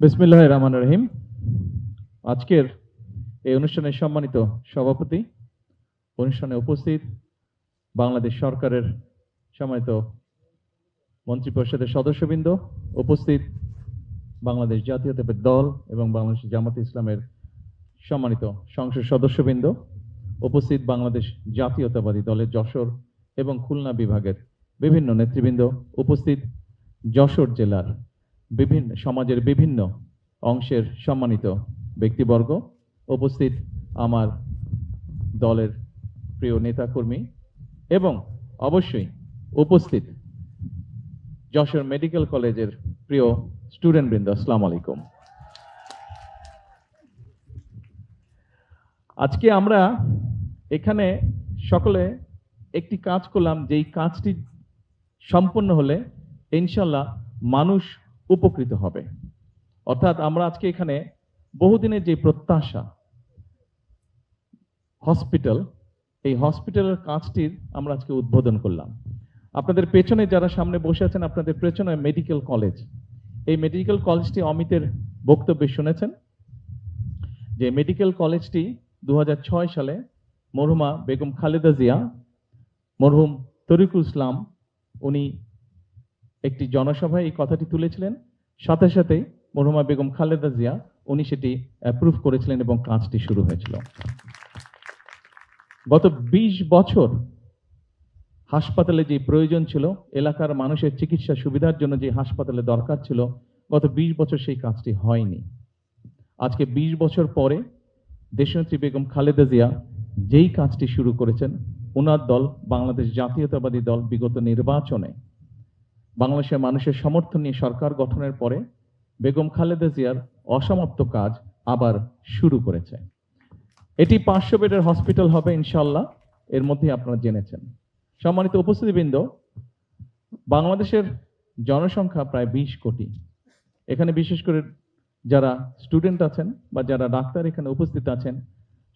বিসমিল্লাহির রহমানির রহিম। আজকের এই অনুষ্ঠানের সম্মানিত সভাপতি, অনুষ্ঠানে উপস্থিত বাংলাদেশ সরকারের সম্মানিত মন্ত্রিপরিষদের সদস্যবৃন্দ, উপস্থিত বাংলাদেশ জাতীয়তাবাদী দল এবং বাংলাদেশ জামাতে ইসলামের সম্মানিত সংসদ সদস্যবৃন্দ, উপস্থিত বাংলাদেশ জাতীয়তাবাদী দলের যশোর এবং খুলনা বিভাগের বিভিন্ন নেতৃবৃন্দ, উপস্থিত যশোর জেলার বিভিন্ন সমাজের বিভিন্ন অংশের সম্মানিত ব্যক্তিবর্গ, উপস্থিত আমার দলের প্রিয় নেতাকর্মী এবং অবশ্যই উপস্থিত যশোর মেডিকেল কলেজের প্রিয় স্টুডেন্টবৃন্দ, আসসালামু আলাইকুম। আজকে আমরা এখানে সকলে একটি কাজ করলাম, যেই কাজটি সম্পন্ন হলে ইনশাল্লাহ মানুষ উপকৃত হবে। অর্থাৎ আমরা আজকে এখানে বহুদিনের যে প্রত্যাশা হসপিটাল, এই হসপিটালের কাজটির আমরা আজকে উদ্বোধন করলাম। আপনাদের পেছনে যারা সামনে বসে আছেন, আপনাদের পেছনে মেডিকেল কলেজ। এই মেডিকেল কলেজটি অমিতের বক্তব্যে শুনেছেন যে মেডিকেল কলেজটি 2006 সালে মরহুমা বেগম খালেদা জিয়া, মরহুম তরিকুল ইসলাম, উনি একটি জনসভায় এই কথাটি তুলেছিলেন। সাথে সাথে মরহুমা বেগম খালেদা জিয়া উনি সেটি অ্যাপ্রুভ করেছিলেন এবং কাজটি শুরু হয়েছিল। গত 20 বছর হাসপাতালে যে প্রয়োজন ছিল, এলাকার মানুষের চিকিৎসা সুবিধার জন্য যে হাসপাতালে দরকার ছিল, গত 20 বছর সেই কাজটি হয়নি। আজকে 20 বছর পরে দেশনেত্রী বেগম খালেদা জিয়া যেই কাজটি শুরু করেছেন, ওনার দল বাংলাদেশ জাতীয়তাবাদী দল বিগত নির্বাচনে বাংলাদেশের মানুষের সমর্থন নিয়ে সরকার গঠনের পরে বেগম খালেদা জিয়ার অসমাপ্ত কাজ আবার শুরু করেছে। এটি 500 বেডের হসপিটাল হবে ইনশাল্লাহ, এর মধ্যে আপনারা জেনেছেন। সম্মানিত উপস্থিতিবৃন্দ, বাংলাদেশের জনসংখ্যা প্রায় 20 কোটি। এখানে বিশেষ করে যারা স্টুডেন্ট আছেন বা যারা ডাক্তার এখানে উপস্থিত আছেন,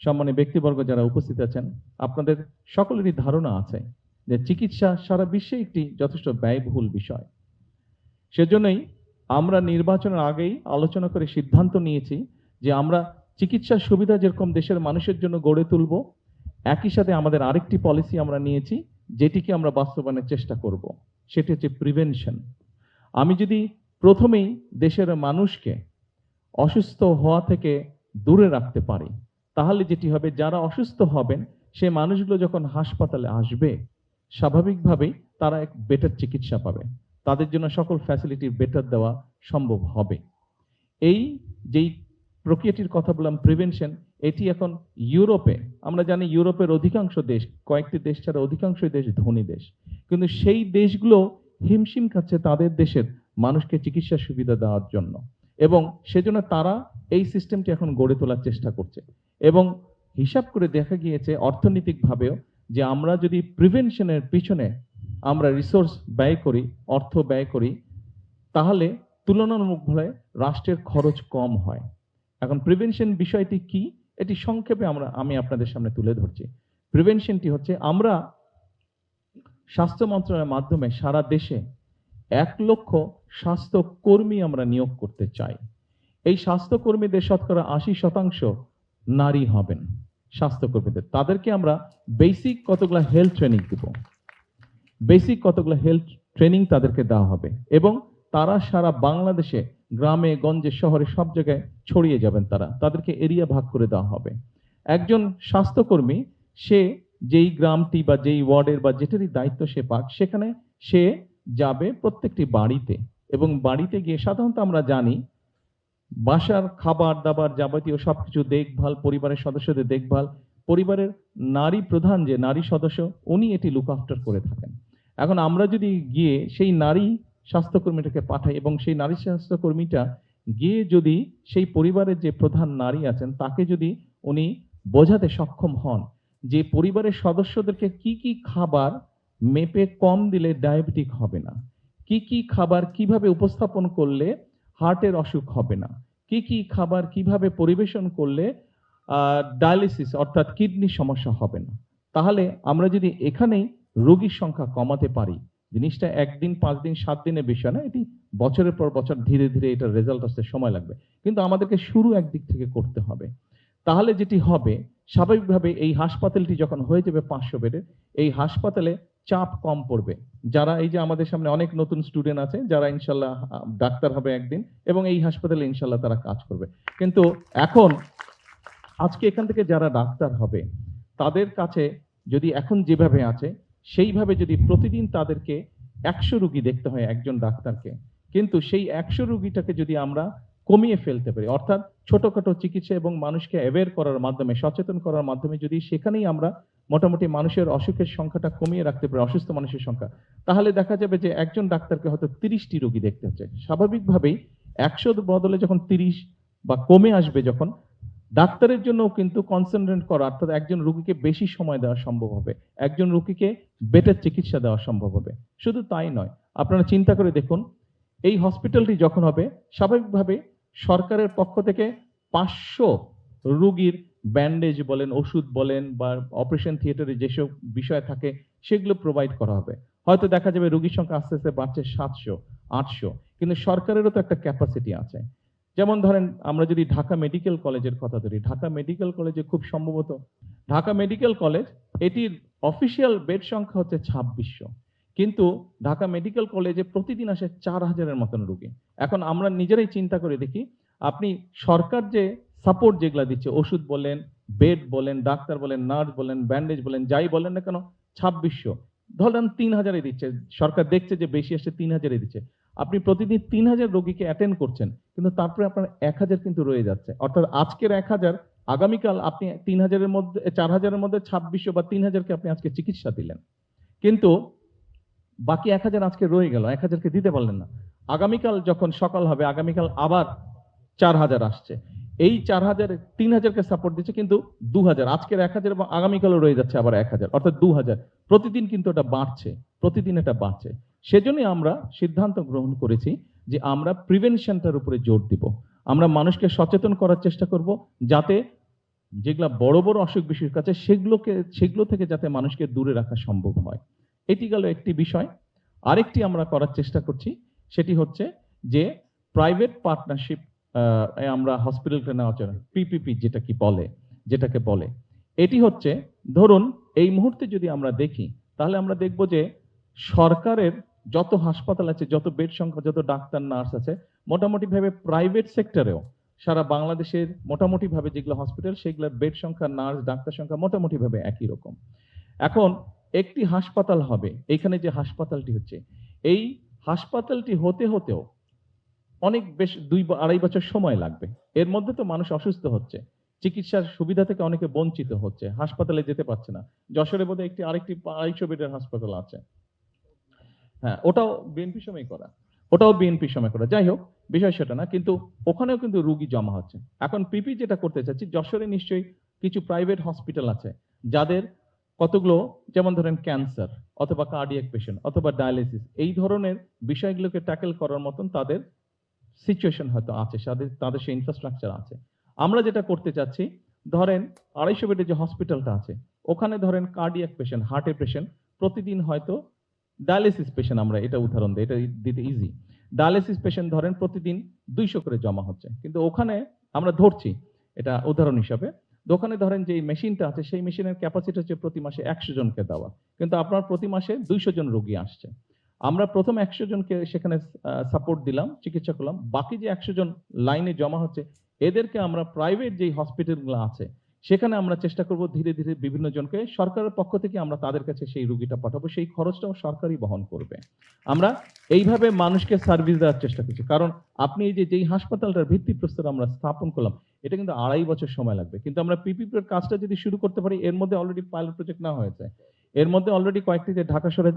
সম্মানীয় ব্যক্তিবর্গ যারা উপস্থিত আছেন, আপনাদের সকলেরই ধারণা আছে যে চিকিৎসা সারা বিশ্বে একটি যথেষ্ট ব্যয়বহুল বিষয়। সেজন্যই আমরা নির্বাচনের আগেই আলোচনা করে সিদ্ধান্ত নিয়েছি যে আমরা চিকিৎসার সুবিধা যেরকম দেশের মানুষের জন্য গড়ে তুলব, একই সাথে আমাদের আরেকটি পলিসি আমরা নিয়েছি যেটিকে আমরা বাস্তবায়নের চেষ্টা করব, সেটি হচ্ছে প্রিভেনশন। আমি যদি প্রথমেই দেশের মানুষকে অসুস্থ হওয়া থেকে দূরে রাখতে পারি, তাহলে যেটি হবে, যারা অসুস্থ হবেন সে মানুষগুলো যখন হাসপাতালে আসবে, স্বাভাবিকভাবেই তারা এক বেটার চিকিৎসা পাবে, তাদের জন্য সকল ফ্যাসিলিটি বেটার দেওয়া সম্ভব হবে। এই যেই প্রক্রিয়াটির কথা বললাম প্রিভেনশন, এটি এখন ইউরোপে, আমরা জানি ইউরোপের অধিকাংশ দেশ, কয়েকটি দেশ ছাড়া অধিকাংশ দেশ ধনী দেশ, কিন্তু সেই দেশগুলো হিমশিম খাচ্ছে তাদের দেশের মানুষকে চিকিৎসা সুবিধা দেওয়ার জন্য, এবং সেজন্য তারা এই সিস্টেমটি এখন গড়ে তোলার চেষ্টা করছে। এবং হিসাব করে দেখা গিয়েছে অর্থনৈতিকভাবেও যে আমরা যদি প্রিভেনশনের পিছনে আমরা রিসোর্স ব্যয় করি, অর্থ ব্যয় করি, তাহলে তুলনামূলকভাবে রাষ্ট্রের খরচ কম হয়। এখন প্রিভেনশন বিষয়টি কি, এটি সংক্ষেপে আমি আপনাদের সামনে তুলে ধরছি। প্রিভেনশনটি হচ্ছে, আমরা স্বাস্থ্য মন্ত্রণালয়ের মাধ্যমে সারা দেশে 1 লক্ষ স্বাস্থ্য কর্মী আমরা নিয়োগ করতে চাই। এই স্বাস্থ্যকর্মীদের শতকরা 80% নারী হবেন স্বাস্থ্যকর্মীদের। তাদেরকে আমরা বেসিক কতগুলো হেলথ ট্রেনিং দিব, বেসিক কতগুলো হেলথ ট্রেনিং তাদেরকে দেওয়া হবে, এবং তারা সারা বাংলাদেশে গ্রামে গঞ্জে শহরে সব জায়গায় ছড়িয়ে যাবেন। তাদেরকে এরিয়া ভাগ করে দেওয়া হবে। একজন স্বাস্থ্যকর্মী সে যেই গ্রামটি বা যেই ওয়ার্ডের বা যেটারই দায়িত্ব সে পাক, সেখানে সে যাবে প্রত্যেকটি বাড়িতে, এবং বাড়িতে গিয়ে সাধারণত আমরা জানি বাসার খাবার দাবার যাবতীয় সবকিছু দেখভাল, পরিবারের সদস্যদের দেখভাল, পরিবারের নারী প্রধান যে নারী সদস্য উনি এটি লুক আফটার করে থাকেন। এখন আমরা যদি গিয়ে সেই নারী স্বাস্থ্যকর্মীটাকে পাঠাই, এবং সেই নারী স্বাস্থ্যকর্মীটা গিয়ে যদি সেই পরিবারের যে প্রধান নারী আছেন তাকে যদি উনি বোঝাতে সক্ষম হন যে পরিবারের সদস্যদেরকে কি কি খাবার মেপে কম দিলে ডায়াবেটিক হবে না, কি কি খাবার কিভাবে উপস্থাপন করলে হার্টের অসুখ হবে না, কি কি খাবার কিভাবে পরিবেশন করলে ডায়ালিসিস অর্থাৎ কিডনির সমস্যা হবে না, তাহলে আমরা যদি এখানেই রোগীর সংখ্যা কমাতে পারি, জিনিসটা একদিন 5 দিন 7 দিনের বিষয় না, এটি বছরের পর বছর ধীরে ধীরে এটার রেজাল্ট আসতে সময় লাগবে। কিন্তু আমাদেরকে শুরু একদিক থেকে করতে হবে। তাহলে যেটি হবে, স্বাভাবিকভাবে এই হাসপাতালটি যখন হয়ে যাবে 500 বেডের, এই হাসপাতালে চাপ কম পড়বে। যারা এই যে আমাদের সামনে অনেক নতুন স্টুডেন্ট আছে যারা ইনশাল্লাহ ডাক্তার হবে একদিন এবং এই হাসপাতালে ইনশাল্লাহ তারা কাজ করবে। কিন্তু এখন আজকে এখান থেকে যারা ডাক্তার হবে তাদের কাছে যদি এখন যেভাবে আছে সেইভাবে যদি প্রতিদিন তাদেরকে 100 রুগী দেখতে হয় একজন ডাক্তারকে, কিন্তু সেই 100 রুগীটাকে যদি আমরা কমিয়ে ফেলতে পারি, অর্থাৎ ছোটখাটো চিকিৎসা এবং মানুষকে অ্যাওয়্যার করার মাধ্যমে, সচেতন করার মাধ্যমে যদি সেখানেই আমরা মোটামুটি মানুষের অসুখের সংখ্যাটা কমিয়ে রাখতে পারি, অসুস্থ মানুষের সংখ্যা, তাহলে দেখা যাবে যে একজন ডাক্তারকে হয়তো 30টি রোগী দেখতে হচ্ছে। স্বাভাবিকভাবেই 100 বদলে যখন 30 বা কমে আসবে, যখন ডাক্তারের জন্য কিন্তু কনসেন্ট্রেট করা, অর্থাৎ একজন রোগীকে বেশি সময় দেওয়া সম্ভব হবে, একজন রোগীকে বেটার চিকিৎসা দেওয়া সম্ভব হবে। শুধু তাই নয়, আপনারা চিন্তা করে দেখুন, এই হসপিটালটি যখন হবে স্বাভাবিকভাবে সরকারের পক্ষ থেকে 500 রোগীর ব্যান্ডেজ বলেন, ওষুধ বলেন বা অপারেশন থিয়েটারে যেসব বিষয় থাকে সেগুলো প্রোভাইড করা হবে। হয়তো দেখা যাবে রোগীর সংখ্যা আস্তে আস্তে বাড়ছে 700 800, কিন্তু সরকারেরও তো একটা ক্যাপাসিটি আছে। যেমন ধরেন আমরা যদি ঢাকা মেডিকেল কলেজের কথা ধরি, ঢাকা মেডিকেল কলেজে খুব সম্ভবত ঢাকা মেডিকেল কলেজ এটির অফিসিয়াল বেড সংখ্যা হচ্ছে 2600, কিন্তু ঢাকা মেডিকেল কলেজে প্রতিদিন আসে 4000-এর মতন রোগী। এখন আমরা নিজেরাই চিন্তা করে দেখি, আপনি সরকার যে সাপোর্ট যেগুলা দিচ্ছে, ওষুধ বলেন, বেড বলেন, ডাক্তার বলেন, নার্স বলেন, ব্যান্ডেজ বলেন, যাই বলেন না কেন, 2600 ধরেন 3000-এ দিচ্ছে, সরকার দেখছে যে বেশি আসছে 3000-এ দিচ্ছে। আপনি প্রতিদিন 3000 রোগীকে অ্যাটেন্ড করছেন, কিন্তু তারপরে আপনার 1000 কিন্তু রয়ে যাচ্ছে। অর্থাৎ আজকের 1000, আগামীকাল আপনি 3000-এর মধ্যে 4000-এর মধ্যে 2600 বা 3000-কে আপনি আজকে চিকিৎসা দিলেন, কিন্তু বাকি 1000 আজকে রয়ে গেল, 1000-কে দিতে পারলেন না। আগামীকাল যখন সকাল হবে, আগামীকাল আবার 4000 আসছে, এই 4000 3000-কে সাপোর্ট দিচ্ছে, কিন্তু 2000 আজকের 1000 এবং আগামীকালও রয়ে যাচ্ছে আবার 1000, অর্থাৎ 2000 প্রতিদিন কিন্তু এটা বাড়ছে, প্রতিদিন এটা বাড়ছে। সেজন্যই আমরা সিদ্ধান্ত গ্রহণ করেছি যে আমরা প্রিভেনশনটার উপরে জোর দিব। আমরা মানুষকে সচেতন করার চেষ্টা করব, যাতে যেগুলা বড় বড় অসুখ বিসুখ আছে সেগুলো থেকে যাতে মানুষকে দূরে রাখা সম্ভব হয়। এটি গেল একটি বিষয়। আরেকটি আমরা করার চেষ্টা করছি, সেটি হচ্ছে যে প্রাইভেট পার্টনারশিপ আমরা হসপিটালকে নেওয়ার জন্য পিপিপি যেটাকে বলে এটি হচ্ছে, ধরুন এই মুহূর্তে যদি আমরা দেখি তাহলে আমরা দেখব যে সরকারের যত হাসপাতাল আছে, যত বেড সংখ্যা, যত ডাক্তার নার্স আছে, মোটামুটি ভাবে প্রাইভেট সেক্টরেও সারা বাংলাদেশের মোটামুটি ভাবে যেগুলো হসপিটাল সেগুলোর বেড সংখ্যা, নার্স, ডাক্তার সংখ্যা মোটামুটি ভাবে একই রকম। এখন একটি হাসপাতাল হবে, এখানে যে হাসপাতালটি হচ্ছে, এই হাসপাতালটি হতেও অনেক বেশ 2-2.5 বছর সময় লাগবে। এর মধ্যে তো মানুষ অসুস্থ হচ্ছে, চিকিৎসার সুবিধা থেকে অনেকে বঞ্চিত হচ্ছে, হাসপাতালে যেতে পারছে না। যশোরে বোধহয় আরেকটি 250 বেডের হাসপাতাল আছে, হ্যাঁ, ওটাও বিএনপি সময় করা। যাই হোক, বিষয় সেটা না, কিন্তু ওখানেও কিন্তু রুগী জমা হচ্ছে। এখন পিপি যেটা করতে চাচ্ছি, যশোরে নিশ্চয়ই কিছু প্রাইভেট হসপিটাল আছে যাদের কতগুলো, যেমন ধরেন ক্যান্সার অথবা কার্ডিয়াক পেশেন্ট অথবা ডায়ালিসিস, এই ধরনের বিষয়গুলোকে ট্যাকেল করার মতন তাদের সিচুয়েশন হয়তো আছে, তাদের সেই ইনফ্রাস্ট্রাকচার আছে। আমরা যেটা করতে চাচ্ছি, ধরেন 250 বেডের যে হসপিটালটা আছে, ওখানে ধরেন কার্ডিয়াক পেশেন্ট, হার্টের পেশেন্ট প্রতিদিন হয়তো, ডায়ালিসিস পেশেন্ট আমরা এটা উদাহরণ দিই, এটা দিতে ইজি, ডায়ালিসিস পেশেন্ট ধরেন প্রতিদিন 200 করে জমা হচ্ছে, কিন্তু ওখানে আমরা ধরছি এটা উদাহরণ হিসাবে, দোকানে ধরেন যে মেশিনটা আছে সেই মেশিনের ক্যাপাসিটি হচ্ছে প্রতি মাসে 100 জনকে দেওয়া, কিন্তু আপনার প্রতি মাসে 200 জন রোগী আসছে। আমরা প্রথম 100 জনকে সেখানে সাপোর্ট দিলাম, চিকিৎসা করলাম, বাকি যে 100 জন লাইনে জমা হচ্ছে এদেরকে আমরা প্রাইভেট যেই হসপিটালগুলো আছে সেখানে আমরা চেষ্টা করব ধীরে ধীরে বিভিন্ন জনকে, সরকারের পক্ষ থেকে আমরা তাদের কাছে সেই রোগীটা পাঠাবো, সেই খরচটাও সরকারই বহন করবে। আমরা এইভাবে মানুষকে সার্ভিস দেওয়ার চেষ্টা করছি, কারণ আপনি এই যেই হাসপাতালটার ভিত্তিপ্রস্তর আমরা স্থাপন করলাম, এটা কিন্তু 2.5 বছর সময় লাগবে, কিন্তু আমরা পিপিপির কাজটা যদি শুরু করতে পারি, এর মধ্যে অলরেডি পাইলট প্রজেক্ট নেওয়া হয়েছে, এর মধ্যে অলরেডি কয়েকটি যে ঢাকা শহরে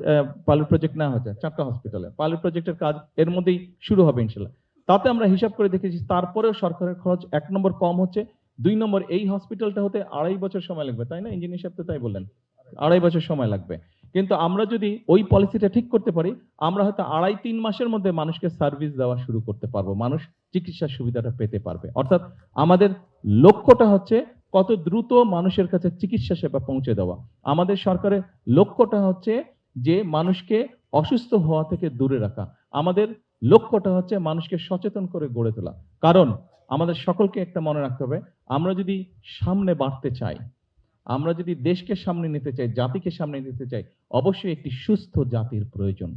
পাইলট প্রজেক্ট নেওয়া হয়েছে, 4টা হসপিটালে পাইলট প্রজেক্টের কাজ এর মধ্যেই শুরু হবে ইনশাল্লাহ। তাতে আমরা হিসাব করে দেখেছি তারপরেও সরকারের খরচ 1 নম্বর কম হচ্ছে, 2 নম্বর এই হসপিটালটা হতে 2.5 বছর সময় লাগবে, তাই না ইঞ্জিনিয়ার সাহেব? তো তাই বললেন, 2.5 বছর সময় লাগবে। কিন্তু আমরা যদি ওই পলিসিটা ঠিক করতে পারি, আমরা হয়তো 2.5-3 মাসের মধ্যে মানুষকে সার্ভিস দেওয়া শুরু করতে পারবো, মানুষ চিকিৎসার সুবিধাটা পেতে পারবে। অর্থাৎ আমাদের লক্ষ্যটা হচ্ছে কত দ্রুত মানুষের কাছে চিকিৎসা সেবা পৌঁছে দেওয়া। আমাদের সরকারের লক্ষ্যটা হচ্ছে যে মানুষকে অসুস্থ হওয়া থেকে দূরে রাখা। আমাদের লক্ষ্যটা হচ্ছে মানুষকে সচেতন করে গড়ে তোলা। কারণ আমাদের সকলকে একটা মনে রাখতে হবে, আমরা যদি সামনে বাড়তে চাই, আমরা যদি দেশকে সামনে নিতে চাই, জাতিকে সামনে নিতে চাই, অবশ্যই একটি সুস্থ জাতির প্রয়োজন।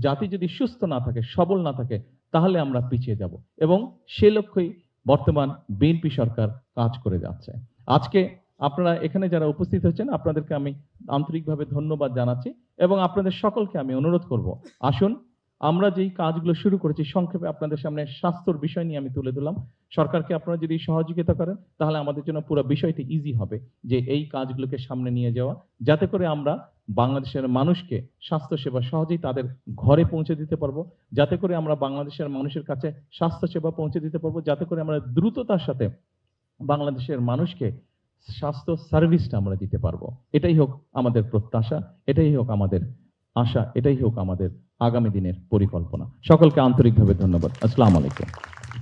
জাতি যদি সুস্থ না থাকে, সবল না থাকে, তাহলে আমরা পিছিয়ে যাব। এবং সে লক্ষ্যেই বর্তমান বিএনপি সরকার কাজ করে যাচ্ছে। আজকে আপনারা এখানে যারা উপস্থিত হয়েছেন, আপনাদেরকে আমি আন্তরিকভাবে ধন্যবাদ জানাচ্ছি এবং আপনাদের সকলকে আমি অনুরোধ করব, আসুন আমরা যেই কাজগুলো শুরু করেছি, সংক্ষেপে আপনাদের সামনে স্বাস্থ্যর বিষয় নিয়ে আমি তুলে ধরলাম। সরকারকে আপনারা যদি সহযোগিতা করেন, তাহলে আমাদের জন্য পুরো বিষয়টি ইজি হবে যে এই কাজগুলোকে সামনে নিয়ে যাওয়া, যাতে করে আমরা বাংলাদেশের মানুষকে স্বাস্থ্যসেবা সহজেই তাদের ঘরে পৌঁছে দিতে পারবো, যাতে করে আমরা বাংলাদেশের মানুষের কাছে স্বাস্থ্যসেবা পৌঁছে দিতে পারবো, যাতে করে আমরা দ্রুততার সাথে বাংলাদেশের মানুষকে স্বাস্থ্য সার্ভিসটা আমরা দিতে পারবো। এটাই হোক আমাদের প্রত্যাশা, এটাই হোক আমাদের আশা, এটাই হোক আমাদের আগামী দিনের পরিকল্পনা। সকলকে আন্তরিকভাবে ধন্যবাদ। আসসালামু আলাইকুম।